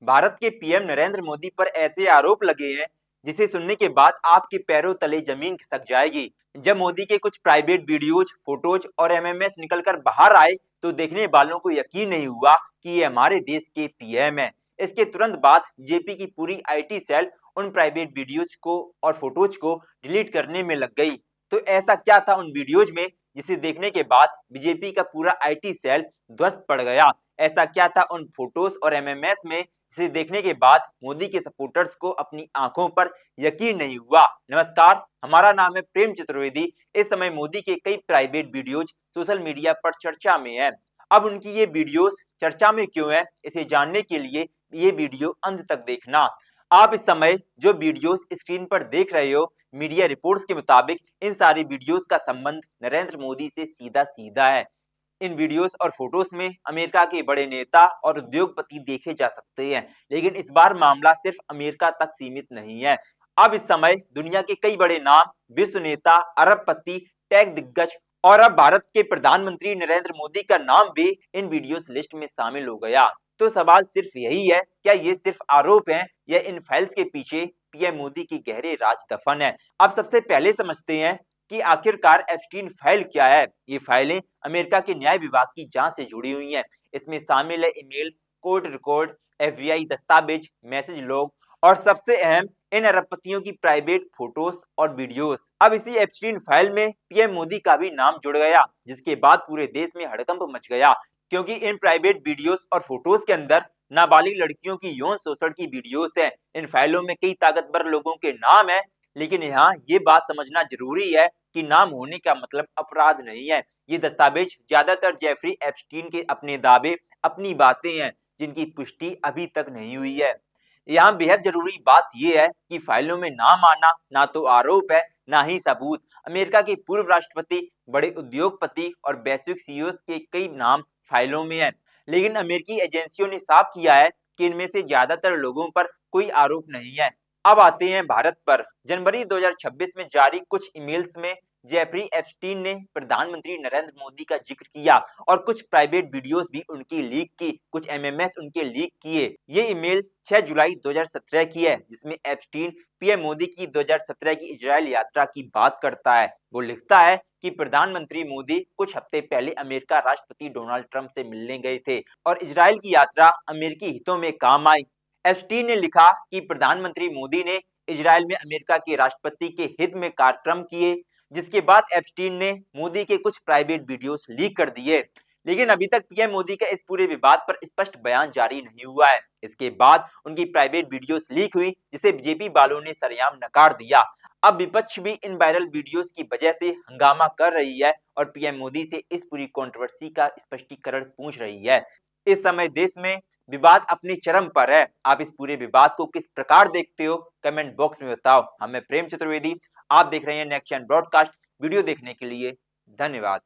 भारत के पीएम नरेंद्र मोदी पर ऐसे आरोप लगे हैं जिसे सुनने के बाद आपके पैरों तले जमीन खिसक जाएगी। जब मोदी के कुछ प्राइवेट वीडियोज, फोटोज और एमएमएस निकलकर बाहर आए तो देखने वालों को यकीन नहीं हुआ कि ये हमारे देश के पीएम हैं। इसके तुरंत बाद जेपी की पूरी आईटी सेल उन प्राइवेट वीडियोज को और फोटोज को डिलीट करने में लग गई। तो ऐसा क्या था उन वीडियोज में जिसे देखने के बाद बीजेपी का पूरा आईटी सेल ध्वस्त पड़ गया? ऐसा क्या था उन फोटोज और एमएमएस में जिसे देखने के बाद मोदी के सपोर्टर्स को अपनी आंखों पर यकीन नहीं हुआ? नमस्कार, हमारा नाम है प्रेम चतुर्वेदी। इस समय मोदी के कई प्राइवेट वीडियोज सोशल मीडिया पर चर्चा में हैं। अब उनकी ये वीडियोस चर्चा में क्यों है, इसे जानने के लिए ये वीडियो अंत तक देखना। आप इस समय जो वीडियोस स्क्रीन पर देख रहे हो, मीडिया रिपोर्ट्स के मुताबिक इन सारी वीडियोस का संबंध नरेंद्र मोदी से सीधा सीधा है। इन वीडियोस और फोटोस में अमेरिका के बड़े नेता और उद्योगपति देखे जा सकते हैं, लेकिन इस बार मामला सिर्फ अमेरिका तक सीमित नहीं है। अब इस समय दुनिया के कई बड़े नाम, विश्व नेता, अरबपति, टेक दिग्गज और अब भारत के प्रधानमंत्री नरेंद्र मोदी का नाम भी इन वीडियोस लिस्ट में शामिल हो गया। तो सवाल सिर्फ यही है, क्या ये सिर्फ आरोप हैं या इन फाइल्स के पीछे पीएम मोदी की गहरे राज दफन है? अब सबसे पहले समझते हैं कि आखिरकार एप्स्टीन फाइल क्या है। ये फाइलें अमेरिका के न्याय विभाग की जांच से जुड़ी हुई हैं। इसमें शामिल है ईमेल, कोर्ट रिकॉर्ड, एफबीआई दस्तावेज, मैसेज लॉग और सबसे अहम इन अरबपतियों की प्राइवेट फोटोज और वीडियोस। अब इसी एप्स्टीन फाइल में पीएम मोदी का भी नाम जुड़ गया, जिसके बाद पूरे देश में हड़कंप मच गया, क्योंकि इन प्राइवेट वीडियोस और फोटोज के अंदर नाबालिग लड़कियों की यौन शोषण की वीडियोस हैं। इन फाइलों में कई ताकतवर लोगों के नाम हैं, लेकिन यहाँ ये बात समझना जरूरी है कि नाम होने का मतलब अपराध नहीं है। ये दस्तावेज ज्यादातर जेफरी एप्स्टीन के अपने दावे, अपनी बातें हैं, जिनकी पुष्टि अभी तक नहीं हुई है। यहाँ बेहद जरूरी बात यह है कि फाइलों में नाम आना ना तो आरोप है, ना ही सबूत। अमेरिका के पूर्व राष्ट्रपति, बड़े उद्योगपति और वैश्विक सीईओ के कई नाम फाइलों में हैं, लेकिन अमेरिकी एजेंसियों ने साफ किया है कि इनमें से ज्यादातर लोगों पर कोई आरोप नहीं है। अब आते हैं भारत पर। जनवरी 2026 में जारी कुछ ईमेल्स में जेफरी एप्स्टीन ने प्रधानमंत्री नरेंद्र मोदी का जिक्र किया और कुछ प्राइवेट वीडियोस भी उनकी लीक की, कुछ एमएमएस उनके लीक किए। ये ईमेल 6 जुलाई 2017 की है, जिसमें एप्स्टीन पीएम मोदी की 2017 की इजराइल यात्रा की बात करता है। वो लिखता है कि प्रधानमंत्री मोदी कुछ हफ्ते पहले अमेरिका राष्ट्रपति डोनाल्ड ट्रंप से मिलने गए थे और इजराइल की यात्रा अमेरिकी हितों में काम आई। एप्स्टीन ने लिखा कि प्रधानमंत्री मोदी ने इजराइल में अमेरिका के राष्ट्रपति के हित में कार्यक्रम किए, जिसके बाद एप्स्टीन ने मोदी के कुछ प्राइवेट वीडियोस लीक कर दिए। लेकिन अभी तक पीएम मोदी का इस पूरे विवाद पर स्पष्ट बयान जारी नहीं हुआ है। इसके बाद उनकी प्राइवेट वीडियोस लीक हुई, जिसे बीजेपी वालों ने सरेआम नकार दिया। अब विपक्ष भी इन वायरल वीडियोस की वजह से हंगामा कर रही है और पीएम मोदी से इस पूरी कंट्रोवर्सी का स्पष्टीकरण पूछ रही है। इस समय देश में विवाद अपने चरम पर है। आप इस पूरे विवाद को किस प्रकार देखते हो, कमेंट बॉक्स में बताओ। मैं प्रेम चतुर्वेदी, आप देख रहे हैं नेक्स्ट जन ब्रॉडकास्ट। वीडियो देखने के लिए धन्यवाद।